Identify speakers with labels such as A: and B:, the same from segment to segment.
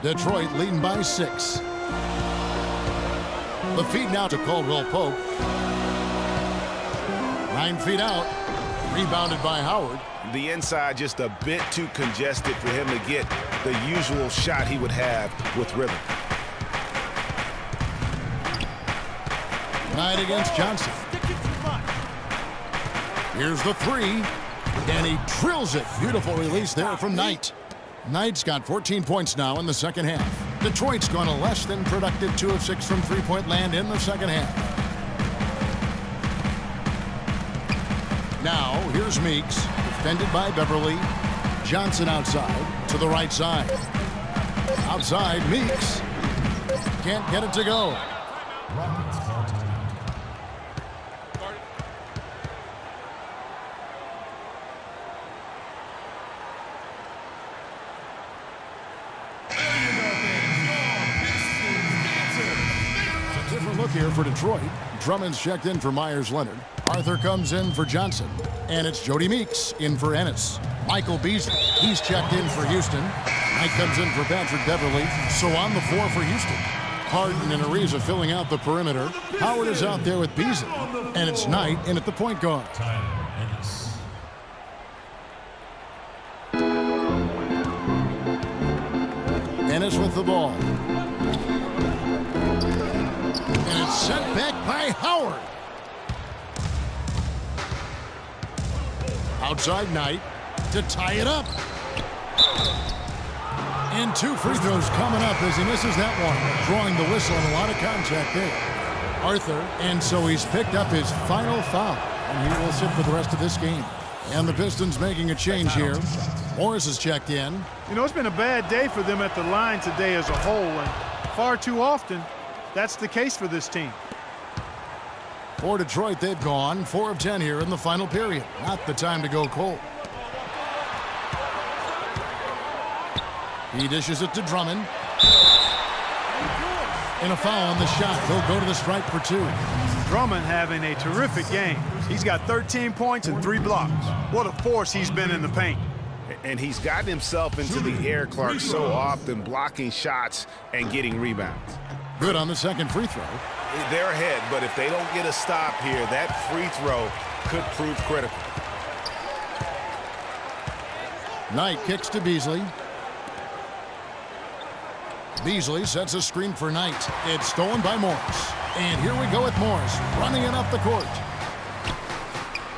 A: Detroit leading by 6. The feed now to Caldwell Pope. 9 feet out. Rebounded by Howard.
B: The inside just a bit too congested for him to get the usual shot he would have with rhythm.
A: Knight against Johnson. Here's the 3. And he drills it. Beautiful release there from Knight. Knight's got 14 points now in the second half. Detroit's gone a less than productive 2 of 6 from three-point land in the second half. Now, here's Meeks, defended by Beverly. Johnson outside, to the right side. Outside, Meeks. Can't get it to go. Look here for Detroit. Drummond's checked in for Myers-Leonard. Arthur comes in for Johnson. And it's Jody Meeks in for Ennis. Michael Beasley, he's checked in for Houston. Knight comes in for Patrick Beverly. So on the floor for Houston. Harden and Ariza filling out the perimeter. Howard is out there with Beasley. And it's Knight in at the point guard. Ennis with the ball. And it's sent back by Howard. Outside Knight to tie it up. And 2 free throws coming up as he misses that one. Drawing the whistle and a lot of contact there. Arthur, and so he's picked up his final foul. And he will sit for the rest of this game. And the Pistons making a change here. Morris is checked in.
C: You know, it's been a bad day for them at the line today as a whole. And far too often, that's the case for this team.
A: For Detroit, they've gone 4 of 10 here in the final period. Not the time to go cold. He dishes it to Drummond. And a foul on the shot. He'll go to the stripe for 2.
C: Drummond having a terrific game. He's got 13 points and 3 blocks. What a force he's been in the paint.
B: And he's gotten himself into the air, Clark, so often, blocking shots and getting rebounds.
A: Good on the second free throw.
B: They're ahead, but if they don't get a stop here, that free throw could prove critical.
A: Knight kicks to Beasley. Beasley sets a screen for Knight. It's stolen by Morris. And here we go with Morris running it up the court.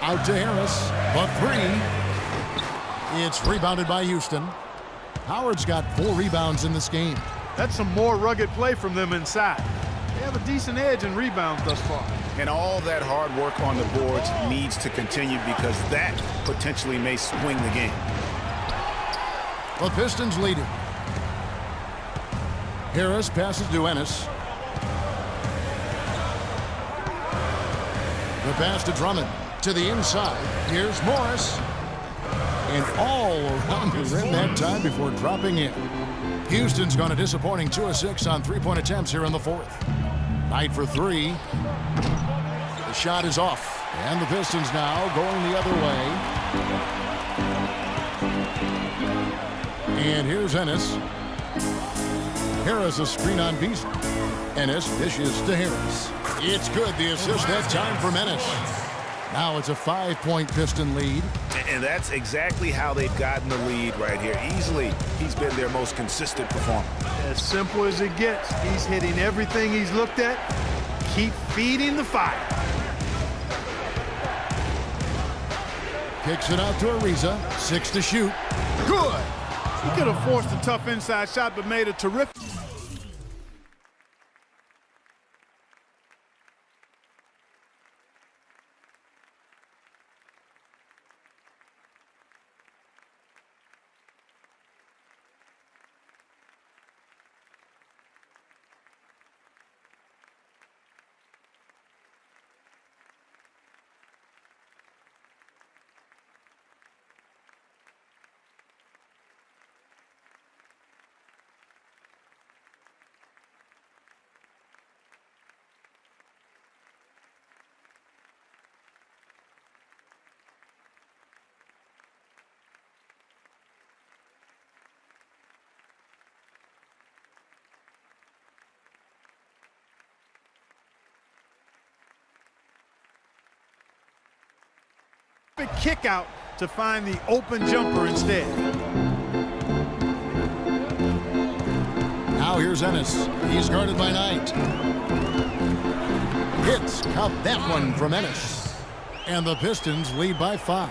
A: Out to Harris. But 3. It's rebounded by Houston. Howard's got 4 rebounds in this game.
C: That's some more rugged play from them inside. They have a decent edge in rebounds thus far.
B: And all that hard work on the boards needs to continue because that potentially may swing the game.
A: The Pistons leading. Harris passes to Ennis. The pass to Drummond. To the inside. Here's Morris. And all around the rim that time before dropping in. Houston's gone a disappointing 2 of 6 on three-point attempts here in the 4th. Knight for 3. The shot is off. And the Pistons now going the other way. And here's Ennis. Harris a screen on Beasley. Ennis dishes to Harris. It's good. The assist that time from Ennis. Now it's a 5-point Piston lead.
B: And that's exactly how they've gotten the lead right here. Easily, he's been their most consistent performer.
C: As simple as it gets. He's hitting everything he's looked at. Keep feeding the fire.
A: Kicks it out to Ariza. 6 to shoot. Good.
C: He could have forced a tough inside shot, but made a terrific. perfect kick out to find the open jumper instead.
A: Now here's Ennis. He's guarded by Knight. Hits. Count that one from Ennis. And the Pistons lead by 5.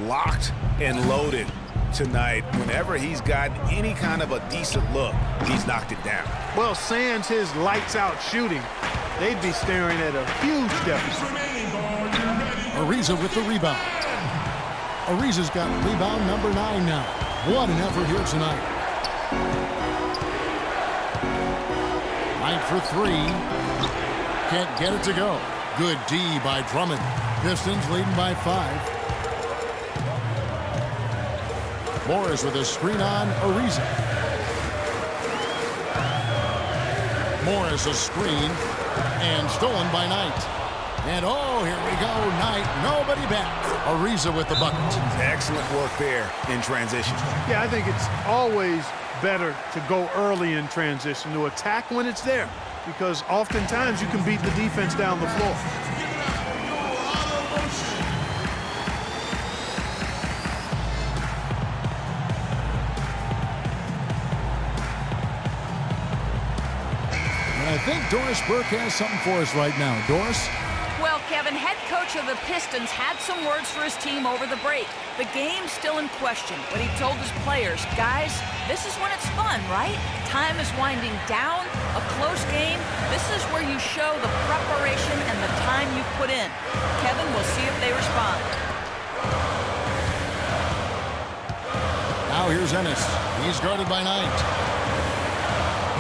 B: Locked and loaded tonight. Whenever he's got any kind of a decent look, he's knocked it down.
C: Well, sans his lights-out shooting, they'd be staring at a huge deficit.
A: Ariza with the rebound. Ariza's got rebound number 9 now. What an effort here tonight. Knight for 3. Can't get it to go. Good D by Drummond. Pistons leading by 5. Morris with a screen on Ariza. Morris a screen and stolen by Knight. And oh, here we go, Knight, nobody back. Ariza with the bucket.
B: Excellent work there in transition.
C: Yeah, I think it's always better to go early in transition, to attack when it's there, because oftentimes you can beat the defense down the floor.
A: And I think Doris Burke has something for us right now. Doris?
D: Well, Kevin, head coach of the Pistons had some words for his team over the break. The game's still in question, but he told his players, guys, this is when it's fun, right? Time is winding down, a close game. This is where you show the preparation and the time you put in. Kevin, we'll see if they respond.
A: Now here's Ennis. He's guarded by Knight.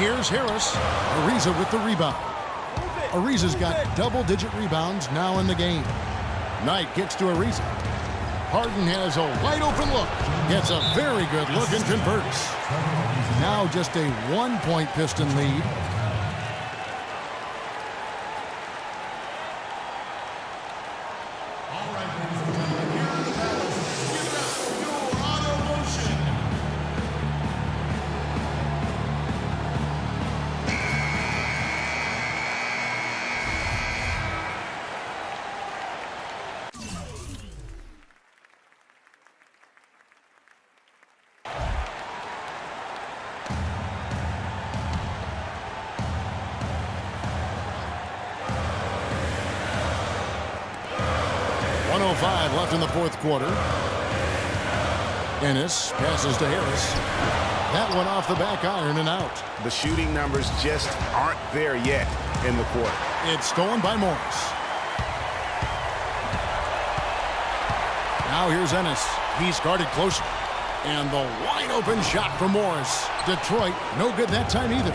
A: Here's Harris. Ariza with the rebound. Ariza's got double-digit rebounds now in the game. Knight gets to Ariza. Harden has a wide-open look. Gets a very good look and converts. Now just a 1-point Piston lead. Left in the fourth quarter. Ennis passes to Harris. That one off the back iron and out.
B: The shooting numbers just aren't there yet in the quarter.
A: It's stolen by Morris. Now here's Ennis. He's guarded closer. And the wide open shot from Morris. Detroit, no good that time either.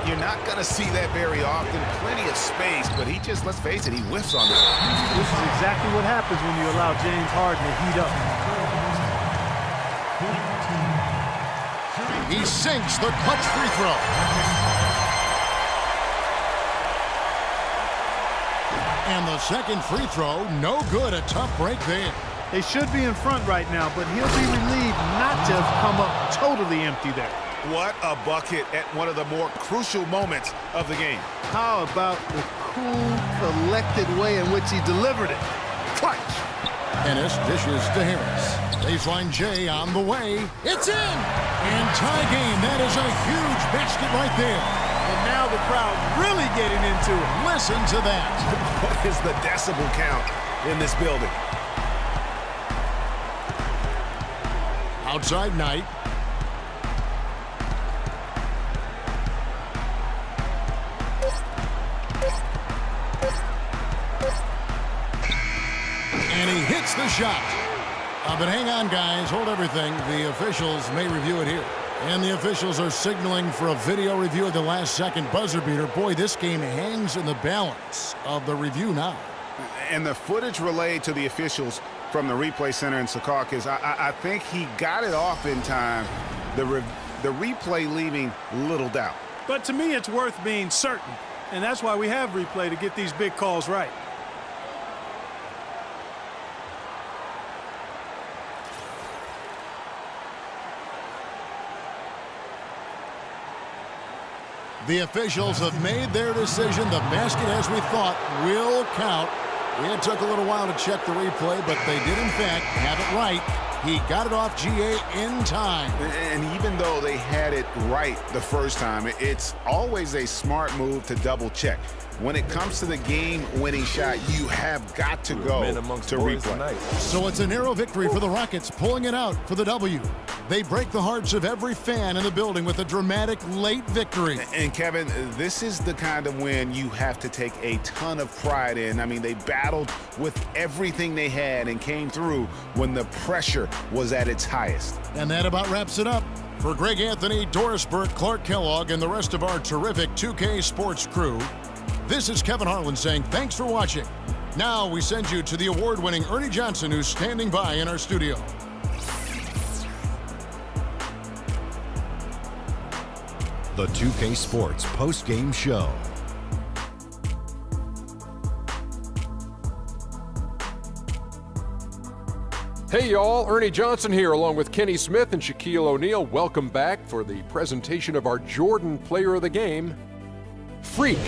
B: You're not going to see that very often. Plenty of space, but he just, let's face it, he whiffs on this.
C: This is exactly what happens when you allow James Harden to heat up.
A: He sinks the clutch free throw. And the second free throw, no good. A tough break there.
C: They should be in front right now, but he'll be relieved not to have come up totally empty there.
B: What a bucket at one of the more crucial moments of the game.
C: How about the cool, collected way in which he delivered it? Clutch.
A: Ennis dishes to Harris. Baseline J on the way. It's in! And tie game. That is a huge basket right there.
C: And now the crowd really getting into it.
A: Listen to that.
B: What is the decibel count in this building?
A: Outside Knight. And he hits the shot. But hang on, guys. Hold everything. The officials may review it here. And the officials are signaling for a video review at the last second buzzer beater. Boy, this game hangs in the balance of the review now.
B: And the footage relayed to the officials from the replay center in Secaucus, I think he got it off in time. The replay leaving little doubt.
C: But to me, it's worth being certain. And that's why we have replay, to get these big calls right.
A: The officials have made their decision. The basket, as we thought, will count. It took a little while to check the replay, but they did, in fact, have it right. He got it off GA in time.
B: And even though they had it right the first time, it's always a smart move to double check. When it comes to the game-winning shot, you have got to go to replay.
A: So it's a narrow victory for the Rockets, pulling it out for the W. They break the hearts of every fan in the building with a dramatic late victory.
B: And Kevin, this is the kind of win you have to take a ton of pride in. I mean, they battled with everything they had and came through when the pressure was at its highest.
A: And that about wraps it up. For Greg Anthony, Doris Burke, Clark Kellogg, and the rest of our terrific 2K Sports crew, this is Kevin Harlan saying thanks for watching. Now we send you to the award-winning Ernie Johnson, who's standing by in our studio.
E: The 2K Sports post-game show.
F: Hey y'all, Ernie Johnson here along with Kenny Smith and Shaquille O'Neal. Welcome back for the presentation of our Jordan Player of the Game, Freak.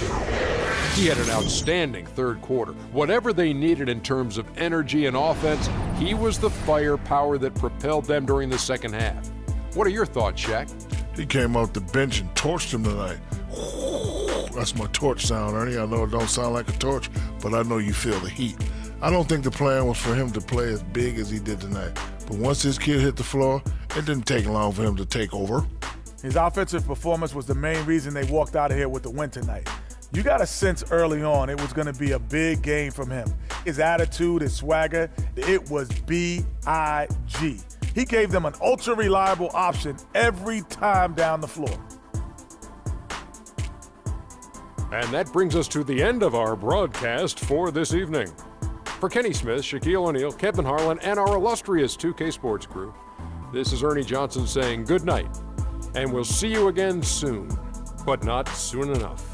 F: He had an outstanding third quarter. Whatever they needed in terms of energy and offense, he was the firepower that propelled them during the second half. What are your thoughts, Shaq?
G: He came off the bench and torched him tonight. That's my torch sound, Ernie. I know it don't sound like a torch, but I know you feel the heat. I don't think the plan was for him to play as big as he did tonight. But once this kid hit the floor, it didn't take long for him to take over.
H: His offensive performance was the main reason they walked out of here with the win tonight. You got a sense early on it was going to be a big game from him. His attitude, his swagger, it was B-I-G. He gave them an ultra-reliable option every time down the floor.
F: And that brings us to the end of our broadcast for this evening. For Kenny Smith, Shaquille O'Neal, Kevin Harlan, and our illustrious 2K Sports crew, this is Ernie Johnson saying good night, and we'll see you again soon, but not soon enough.